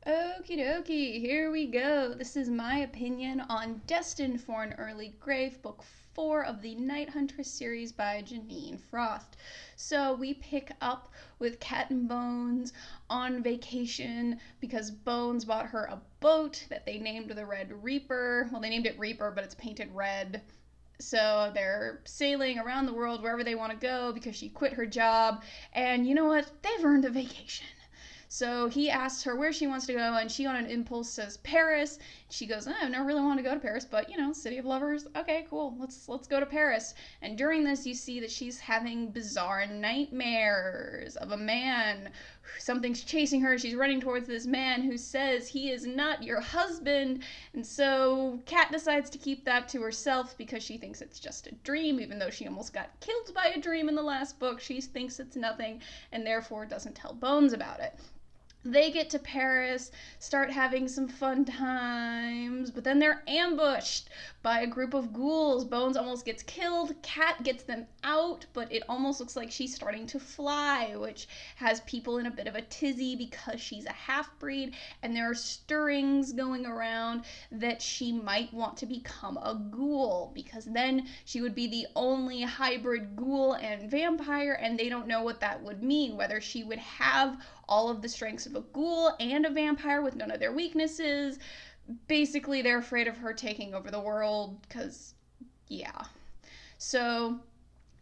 Okie dokie, here we go. This is my opinion on Destined for an Early Grave, Book 4 of the Night Huntress series by Janine Frost. So we pick up with Cat and Bones on vacation because Bones bought her a boat that they named the Red Reaper. Well, they named it Reaper, but it's painted red. So they're sailing around the world wherever they want to go because she quit her job. And you know what? They've earned a vacation. So he asks her where she wants to go, and she, on an impulse, says Paris. She goes, I never really want to go to Paris, but city of lovers. Okay, cool. Let's go to Paris. And during this, you see that she's having bizarre nightmares of a man. Something's chasing her. She's running towards this man who says he is not your husband. And so Kat decides to keep that to herself because she thinks it's just a dream, even though she almost got killed by a dream in the last book. She thinks it's nothing and therefore doesn't tell Bones about it. They get to Paris, start having some fun times, but then they're ambushed by a group of ghouls. Bones almost gets killed. Cat gets them out, but it almost looks like she's starting to fly, which has people in a bit of a tizzy because she's a half-breed, and there are stirrings going around that she might want to become a ghoul, because then she would be the only hybrid ghoul and vampire, and they don't know what that would mean, whether she would have all of the strengths of a ghoul and a vampire with none of their weaknesses. Basically, they're afraid of her taking over the world because, yeah. So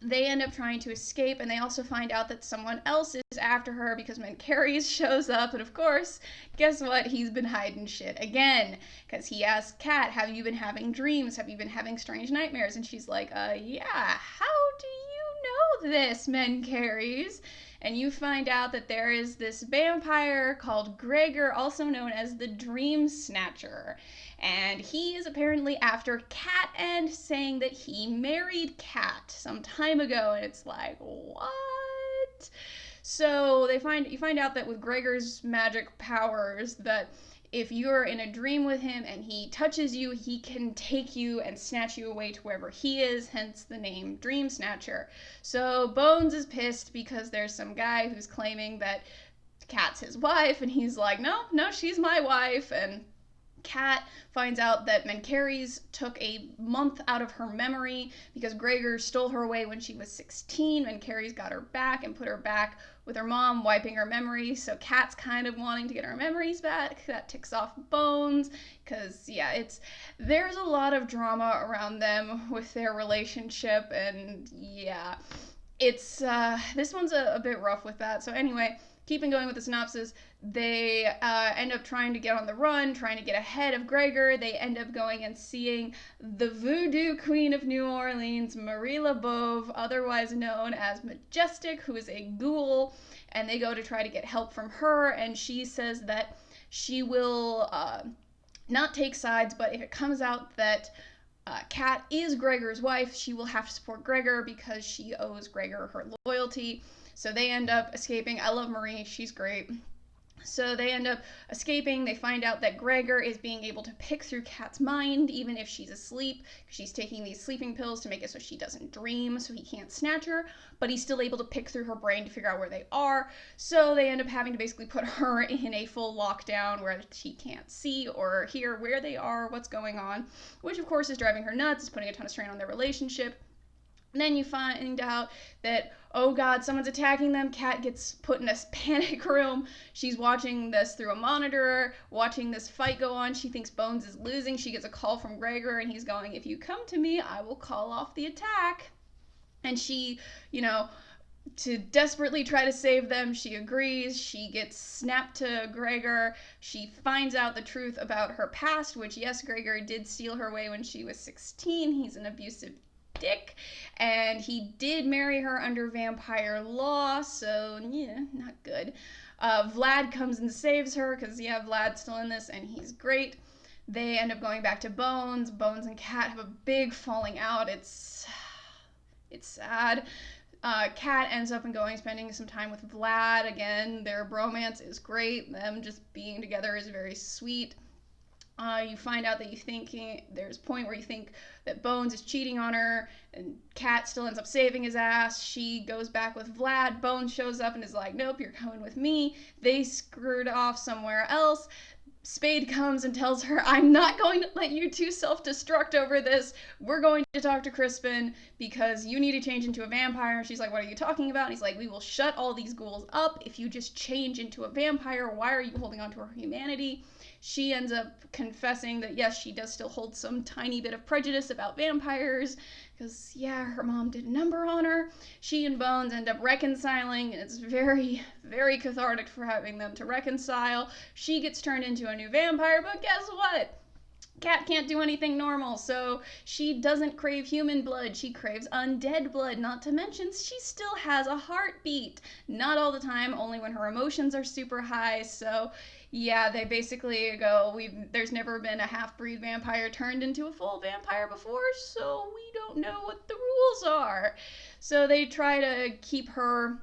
they end up trying to escape, and they also find out that someone else is after her because Mancaries shows up, and of course, guess what? He's been hiding shit again, because he asks Kat, have you been having dreams? Have you been having strange nightmares? And she's like, yeah, how do you know this, Mancaries? And you find out that there is this vampire called Gregor, also known as the Dream Snatcher. And he is apparently after Kat and saying that he married Kat some time ago. And it's like, what? So you find out that with Gregor's magic powers that if you're in a dream with him and he touches you, he can take you and snatch you away to wherever he is, hence the name Dream Snatcher. So Bones is pissed because there's some guy who's claiming that Kat's his wife, and he's like, no, she's my wife. And Kat finds out that Mancaries took a month out of her memory because Gregor stole her away when she was 16. Mancaries got her back and put her back with her mom, wiping her memory. So Kat's kind of wanting to get her memories back. That ticks off Bones because, there's a lot of drama around them with their relationship, and it's this one's a bit rough with that. So anyway, keeping going with the synopsis, they end up trying to get on the run, trying to get ahead of Gregor. They end up going and seeing the Voodoo Queen of New Orleans, Marie LaBeouf, otherwise known as Majestic, who is a ghoul, and they go to try to get help from her, and she says that she will not take sides, but if it comes out that Kat is Gregor's wife, she will have to support Gregor because she owes Gregor her loyalty. So they end up escaping. I love Marie, she's great. So they end up escaping. They find out that Gregor is being able to pick through Kat's mind even if she's asleep. She's taking these sleeping pills to make it so she doesn't dream, so he can't snatch her, but he's still able to pick through her brain to figure out where they are. So they end up having to basically put her in a full lockdown where she can't see or hear where they are, what's going on, which of course is driving her nuts, is putting a ton of strain on their relationship. And then you find out that, oh god, someone's attacking them. Kat gets put in a panic room. She's watching this through a monitor, watching this fight go on. She thinks Bones is losing. She gets a call from Gregor, and he's going, if you come to me, I will call off the attack. And she, to desperately try to save them, she agrees. She gets snapped to Gregor. She finds out the truth about her past, which, yes, Gregor did steal her away when she was 16. He's an abusive dick, and he did marry her under vampire law, so not good. Vlad comes and saves her because Vlad's still in this and he's great. They end up going back to Bones. Bones and Kat have a big falling out. It's sad. Kat ends up spending some time with Vlad again. Their bromance is great. Them just being together is very sweet. You find out that there's a point where you think that Bones is cheating on her, and Kat still ends up saving his ass. She goes back with Vlad. Bones shows up and is like, "Nope, you're coming with me." They screwed off somewhere else. Spade comes and tells her, "I'm not going to let you two self-destruct over this. We're going to talk to Crispin because you need to change into a vampire." And she's like, "What are you talking about?" And he's like, "We will shut all these ghouls up if you just change into a vampire. Why are you holding on to her humanity?" She ends up confessing that yes, she does still hold some tiny bit of prejudice about vampires because, yeah, her mom did a number on her. She and Bones end up reconciling, and it's very, very cathartic for having them to reconcile. She gets turned into a new vampire, but guess what? Cat can't do anything normal, so she doesn't crave human blood. She craves undead blood, not to mention she still has a heartbeat. Not all the time, only when her emotions are super high, so yeah, they basically go, there's never been a half-breed vampire turned into a full vampire before, so we don't know what the rules are. So they try to keep her,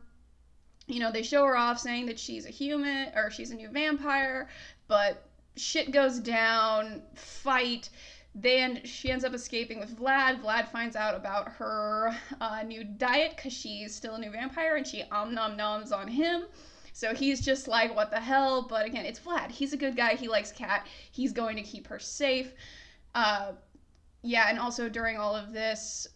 they show her off saying that she's a human, or she's a new vampire, but shit goes down, fight. She ends up escaping with Vlad. Vlad finds out about her new diet because she's still a new vampire, and she nom noms on him. So he's just like, what the hell? But again, it's Vlad. He's a good guy. He likes Kat. He's going to keep her safe. Yeah, and also during all of this,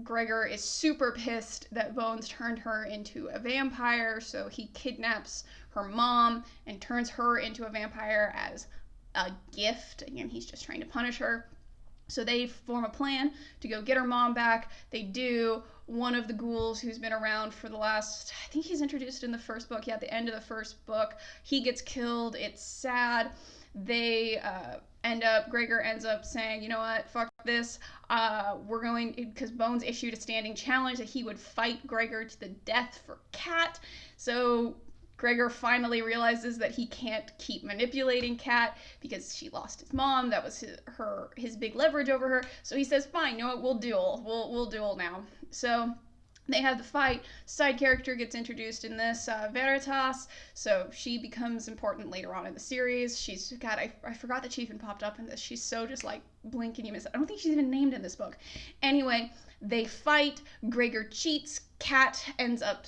Gregor is super pissed that Bones turned her into a vampire, so he kidnaps her mom and turns her into a vampire as a gift. Again, he's just trying to punish her. So they form a plan to go get her mom back. They do. One of the ghouls who's been around for the last, I think he's introduced in the first book. Yeah, at the end of the first book, he gets killed. It's sad. They Gregor ends up saying, "You know what, fuck this. We're going," because Bones issued a standing challenge that he would fight Gregor to the death for Kat. So Gregor finally realizes that he can't keep manipulating Kat because she lost his mom. That was his big leverage over her. So he says, "Fine, you know what? We'll duel. We'll duel now." So they have the fight. Side character gets introduced in this, Veritas, so she becomes important later on in the series. I forgot that she even popped up in this. She's so just like blink and you miss it. I don't think she's even named in this book. Anyway, they fight. Gregor cheats. Kat ends up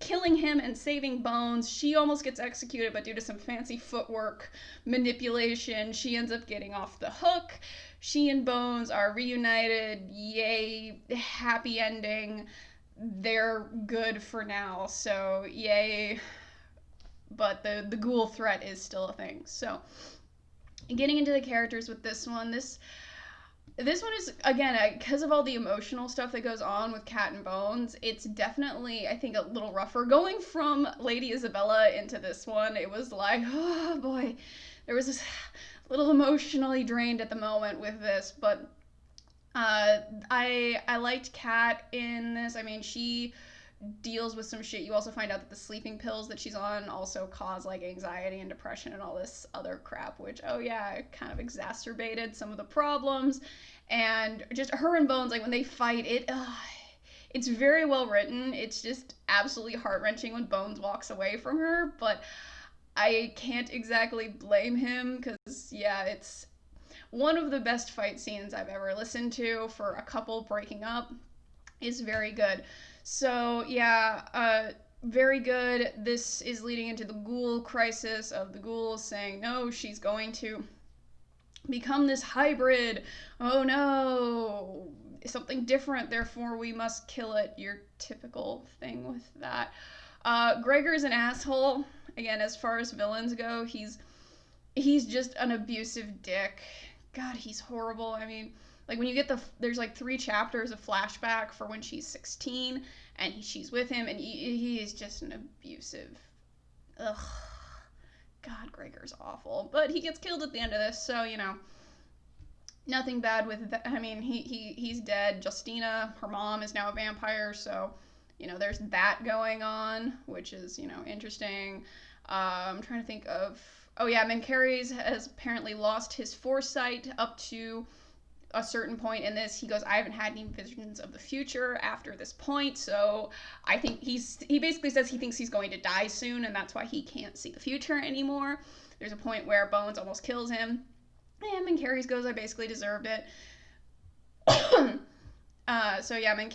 killing him and saving Bones. She almost gets executed, but due to some fancy footwork manipulation, she ends up getting off the hook. She and Bones are reunited. Yay, happy ending. They're good for now, so yay. But the ghoul threat is still a thing. So getting into the characters with this one is, again, because of all the emotional stuff that goes on with Kat and Bones, it's definitely, I think, a little rougher. Going from Lady Isabella into this one, it was like, oh boy, there was this little emotionally drained at the moment with this, but I liked Kat in this. I mean, she deals with some shit. You also find out that the sleeping pills that she's on also cause like anxiety and depression and all this other crap, which, oh yeah, it kind of exacerbated some of the problems. And just her and Bones, like when they fight, it's very well written. It's just absolutely heart-wrenching when Bones walks away from her, but I can't exactly blame him because, yeah, it's one of the best fight scenes I've ever listened to for a couple breaking up. Is very good. So yeah, very good. This is leading into the ghoul crisis of the ghouls saying, no, she's going to become this hybrid. Oh no, something different, therefore we must kill it. Your typical thing with that. Gregor's an asshole. Again, as far as villains go, he's just an abusive dick. God, he's horrible. I mean, like when you get there's like 3 chapters of flashback for when she's 16 and she's with him, and he is just an abusive. Ugh. God, Gregor's awful. But he gets killed at the end of this, so nothing bad with that. I mean, he's dead. Justina, her mom, is now a vampire, so there's that going on, which is interesting. I'm trying to think of. Oh yeah, Mancaries has apparently lost his foresight up to a certain point in this. He goes, I haven't had any visions of the future after this point, so I think he basically says he thinks he's going to die soon, and that's why he can't see the future anymore. There's a point where Bones almost kills him. And Carey's goes, I basically deserved it. So yeah, the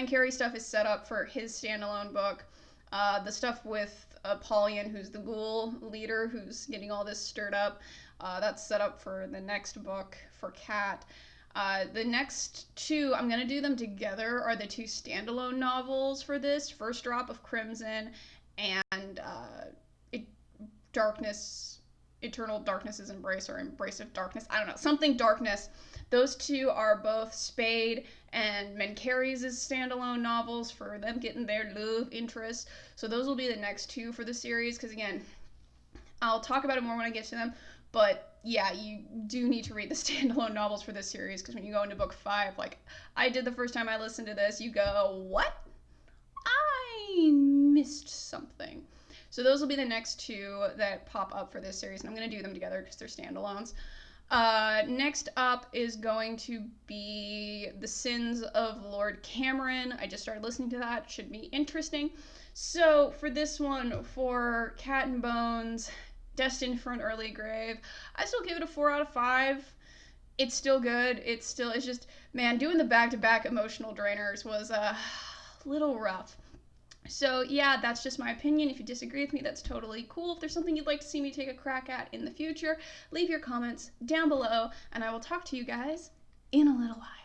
Carey stuff is set up for his standalone book. The stuff with Apollyon, who's the ghoul leader, who's getting all this stirred up, that's set up for the next book for Cat. The next two, I'm gonna do them together, are the two standalone novels for this: First Drop of Crimson and Darkness, Eternal Darkness's Embrace, or Embrace of Darkness. I don't know, something Darkness. Those two are both Spade and Mencarey's standalone novels for them getting their love interest. So those will be the next two for the series. Because again, I'll talk about it more when I get to them. But yeah, you do need to read the standalone novels for this series, because when you go into book 5, like I did the first time I listened to this, you go, what? I missed something. So those will be the next two that pop up for this series, and I'm going to do them together because they're standalones. Next up is going to be The Sins of Lord Cameron. I just started listening to that. Should be interesting. So for this one, for Cat and Bones, Destined for an Early Grave, I still give it a 4 out of 5. It's still good. It's just, man, doing the back-to-back emotional drainers was a little rough. So yeah, that's just my opinion. If you disagree with me, that's totally cool. If there's something you'd like to see me take a crack at in the future, leave your comments down below, and I will talk to you guys in a little while.